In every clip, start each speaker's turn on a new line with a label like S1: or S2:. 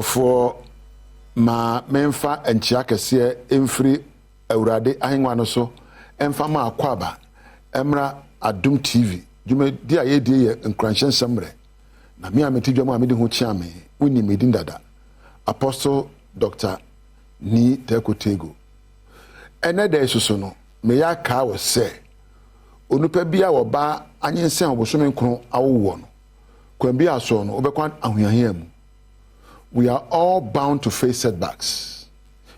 S1: for ma memfa enchia kese emfiri awurade ahenwa no so emfa ma akwaba emra Adom TV jume dia ye die ye Nkuranhyensem mre na me ametidwam amede ho chia me woni medin dada Apostle Dr. Ni Tekotego ene da isusu no me ya ka wo se onupa bia wo ba anyensen obosome nkron awowo no kwambi aso no obekwan ahoyahia mu. We are all bound to face setbacks,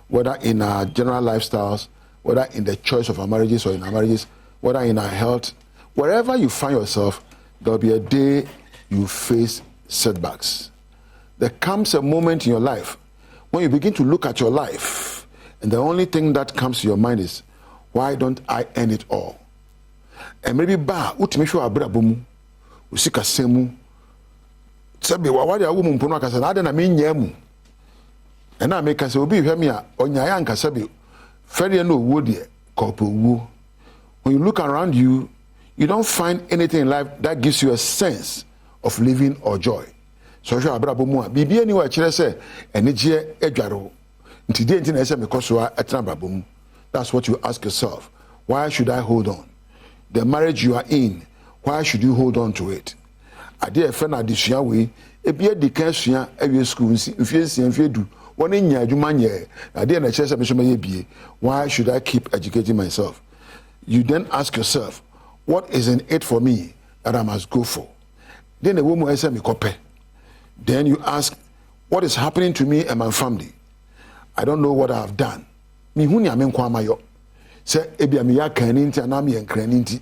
S1: whether in our general lifestyles, whether in the choice of our marriages or in our marriages, whether in our health. Wherever you find yourself, there will be a day you face setbacks. There comes a moment in your life when you begin to look at your life, and the only thing that comes to your mind is, why don't I end it all? And maybe utimisho abrabomu, usika semu, sabi wawadi ya umu mpono akasa na ade na minyemu ena me kasa obi hwemi a onyaya anka sabi fere no wo de kopo wo. When you look around you, you don't find anything in life that gives you a sense of living or joy. So sure abrabo mu a bibia ni wa kire se enije adwaro nti de nti na ese mekoso a etna abrabo mu. That's what you ask yourself. Why should I hold on? The marriage you are in, why should you hold on to it? Ade e fe na adesua we ebia dikan sua awie school nfiensia nfiedu woni nya adwuma nye ade na chese me so me bie. Why should I keep educating myself? You then ask yourself, what is in it for me that I must go for? Then the woman said me kope. Then you ask, what is happening to me and my family? I don't know what I have done. Me huni ame nkwa mayo. Se ebia me ya kaninti ana me enkraninti.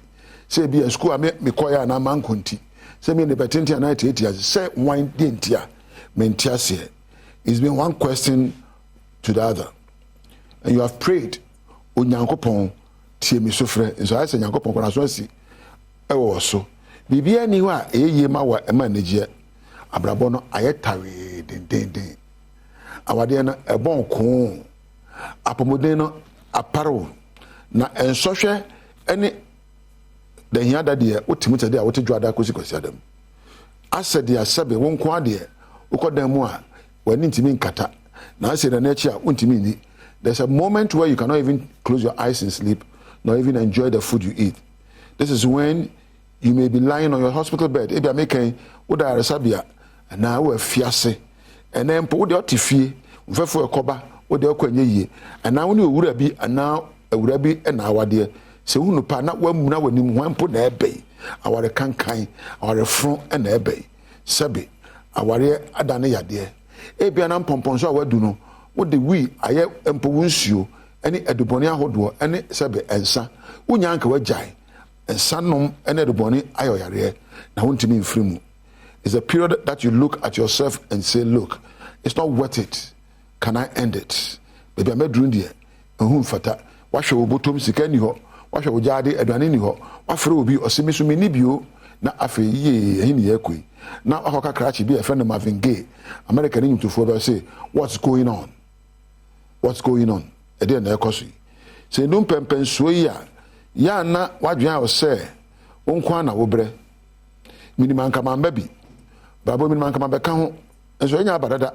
S1: Se ebia school ame me koya na mankonti. Se me nebetenti ana etieti se wine dentia mentiase. It's been one question to the other. And you have prayed onyankopon tie mi sofre. So I say nyankopon kona so asi ewo so. Bibia ni wa eyeye ma wa ema neje. Abrabo no ayetawe den. Awade na ebon ko. Apomoden no aparo na ensohwe ene the here that the ultimate day, what you are kosi adam. I said, the asabe won't quadia, ukodemua, when intimate kata. Now I said, the nature, untimini. There's a moment where you cannot even close your eyes and sleep, nor even enjoy the food you eat. This is when you may be lying on your hospital bed. If you are making Uda Arasabia, and now we're fiasse, and then put the otifi, for a coba, what the okwenye, and now when you would be, and now a would be an hour dear. Se unu pa na wamu na wani mwampo na ebe aware kankan aware front na ebe sebe aware adane yade ebia na mpomponso awadu no wo de wi aye empo wunsuo ene eduboni ahodo ene sebe ensa unya anka wajai ensa nom ene eduboni ayoyare na wontimi mfirimu. It's a period that you look at yourself and say, look, it's not worth it. Can I end it? Baby amedru ndie ehun fata wahwe obotom sika ni ho wahwe ojade adwane ni ho wafre obi osemiso meni bio na afi ye ehini yakui na akoka krachi bi efend Marvin Gaye American ni mtufo be say what's going on e dey na ekoso say no pempen so ya na wadwan o say onkwa na wobre miniman kama mbabi babo miniman kama be ka ho enso nya abadada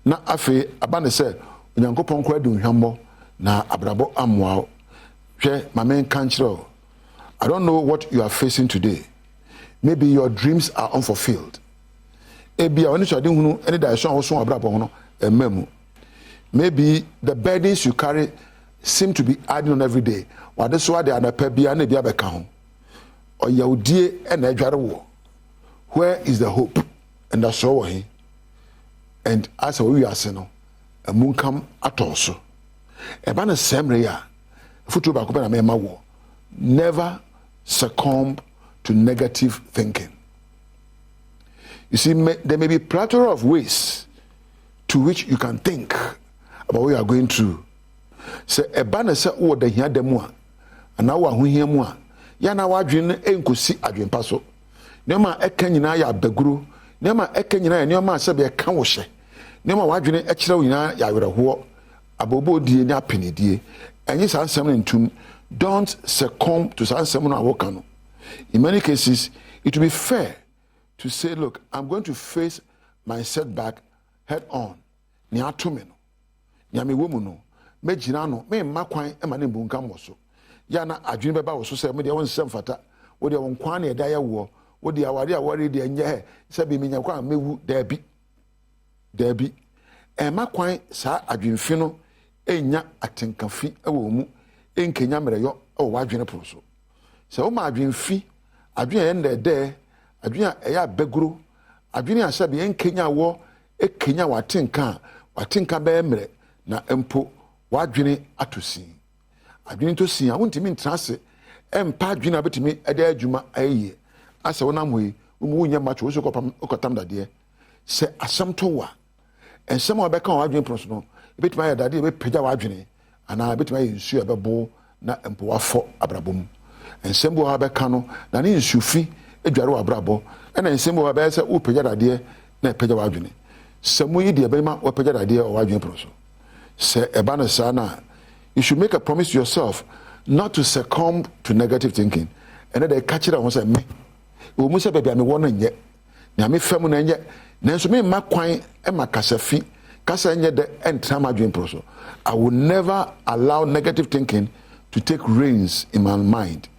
S1: na afi abane say onyankopon kwa du hwammo na abrabo amwa. My main country, I don't know what you are facing today. Maybe your dreams are unfulfilled. Maybe the burdens you carry seem to be adding on every day. Or that's why they are not or where is the hope? And that's all. And as we are saying, a moon come at also. A banner same never succumb to negative thinking. You see, there may be a plethora of ways to which you can think about what you are going through. Say a banner say oh the here demwa and now who here moi ya na wadwin enkosi adwen paso nema eka nyina ya baguru nema eka nyina ya nema se be ka wo hye nema wadwin e kire wo nyina ya werɛhoɔ abobo die ni apenedie enyi san sem ntum. Don't succumb to some no. In many cases, it will be fair to say, look, I'm going to face my setback head on ni atome no nyame wo mu no megina no me makwan e ma ne mbunka mo so ya na adwene beba wo so se me de won nsem fata wo de won kwan na eda ya wo wo de aware aware de enye he se bi menya kwa mewu dabi e makwan sa adwenfi no enya atenkafi e wo mu enkenya mreyo e wo adwene pro so se wo ma adwenfi adwene ye ndede adwene e ya beguro adwene asa bi enkenya wo ekenya watenka be mre na empo wadwene atosi adwene to si a wontimi ntrase empa adwene abetimi eda adwuma aye asa wona moyi wo nya macho so kotam dade se asam to wa ensem obeka wadwene proso no betima ya dade be pagya wadwene ana betima ye nsu ebebo na empo wafo abrabom ensem bo abeka no na ne nsufi edware wa abrabo na ensem bo abeka se wo pagya dade na pagya wadwene samu yi de bema wo pagya dade o wadwene proso se eba no sana you should make a promise to yourself not to succumb to negative thinking and they catch it on say me wo mu se bebia me wona nye na me fam na nye nanso me makwan e makasafi kasa nye de entrama adwen proso. I will never allow negative thinking to take reins in my mind.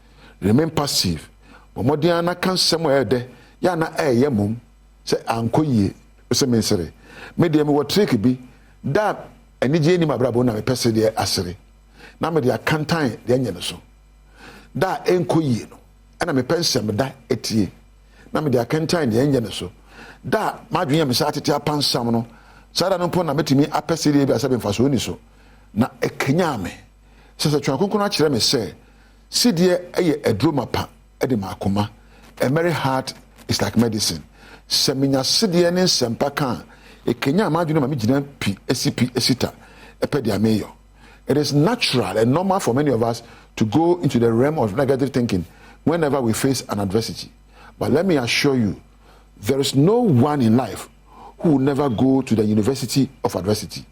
S1: Remain passive. Bomodiana kan somewhere de ya na ye mum se ankoyie se me sere me de me wo trick bi da enije ni mabrabo na me pese de asere na me de akantan de enye no so da enkoyie no ana me pense me da etie na me de akantan de enye no so da madwen me sa tete apansam no sada no pon na metimi apese de bi asabe mfaso ni so na ekenya me sese twakonkon a kire me se sidie eye edromapa e de makoma a merry heart is like medicine seminya sidie ne sempa kan ekenya madwene ma megina pi esita epedi ameyo. It is natural and normal for many of us to go into the realm of negative thinking whenever we face an adversity. But let me assure you, there is no one in life who will never go to the university of adversity.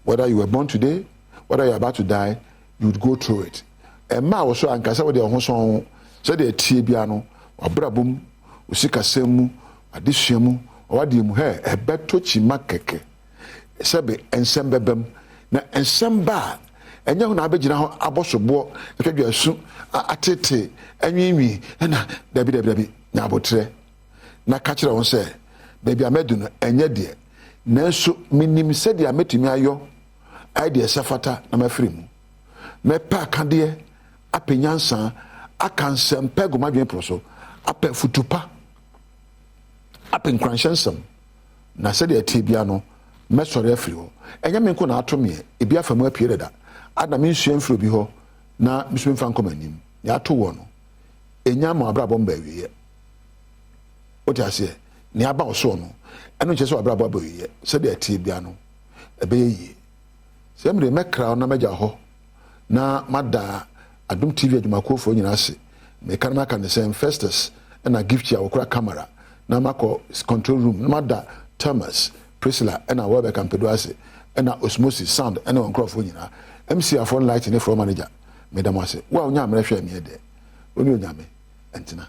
S1: Whether you were born today, whether you are about to die, you would go through it. And ma also ankasa we de ho so so de tie bia no abrabom usikasemu adisuamu owade mu he ebeto chima keke sebe ensem bebem na ensem ba enya hu na abegina ho abosobo etwadwa asu atete anwinwi na dabi nya abotre na ka kire won se baby amedu no enye de nanso minim se de ametumi ayo ai de safata na mafiri mu me pa kade apenyansa akansem pegomadwen proso apa futupa apa Nkuranhyensem na se de tibia no mesore afiri ho enya menko na atome ebi afamu apie deda Adom nsuo mfiri bi ho na miso mfa nkomanim ya ato wo no enya ma abrabọ mba wiye oti ase ni aba oso no eno nche so abrabọ ba wiye se de tibia no ebe yi se mre mekra na meja ho na mada Adom TV adwumakofo nyina ase me kanama kan the same Festus na gift ya okura camera na mako control room na mada Thomas Priscilla na Webe Campedo ase na osmosis sound na onkrofo nyina MC afon light ne from manager medam ase wa onya amrehwe me de oni onyame entina